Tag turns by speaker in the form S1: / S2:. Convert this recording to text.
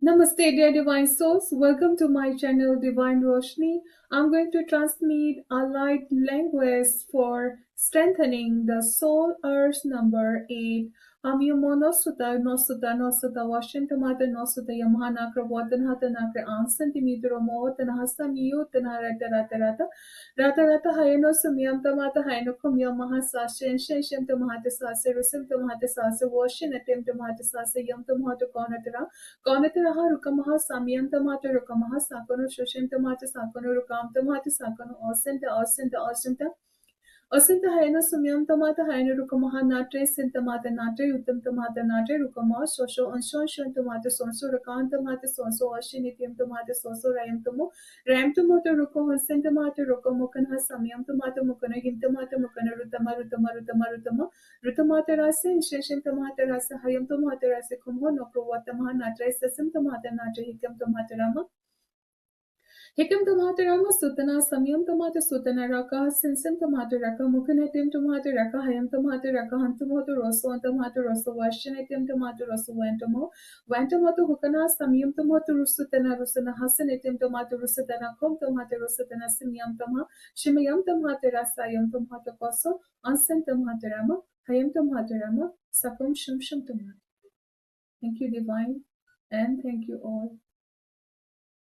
S1: Namaste, dear divine souls. Welcome to my channel, Divine Roshni. I'm going to transmit a light language for strengthening the soul earth number 8. Amyamo nosuta, nosuta, nosuta, Washintamata, nosuta, Yamahanakra, Watanhatanakra, Ansentimitro, Motanahasa, Miyutana, Rata, Rata, Rata, Hayano, Sumyam, Tamata, Hainokum, Yamahasa, Shen, Tamata Sasa, Rusim Tamata Sasa, Washin, Attempt Tamata Sasa, Yam Tamata Konatara. Konataraha Rukamaha Samyantamata Rukamaha Sakano Shoshintamata Sakano Rukamtamata Sakano Osenta Osinta Haino Sumyantamata Haino Rukamaha Natre Sintamata Natre Uttamtamata Natre Rukama Shosho Anshon Shuntamata Sonso Rakantamata Sonso Oshinitium Tamata Soso Ramtamata Ruko Sintamata Rukamukanha Samyantamata Mukana Hintamata Mukana Rutamata Rasa Sheshintamata Rasa Hayamtamata Rasa Kumho Nokrovatamaha Natre Sasimtamata Natre Hikam Tamatarama Hikam tomata rama sutana samyam tomata sutana raka sinsam tomata raka mukanatim tomata raka hayam tomata raka hantamoto rosso antamata rosso vashanatim tomata rosso vantamoto hukana samyam tomato rusutana rusana hasanatim tomata rusutana kom tomata rusutana simyam tama shimayam tomata rasayam tomata koso ansam tomata rama hayam tomata rama sakum shum tomata. Thank you, divine, and thank you all.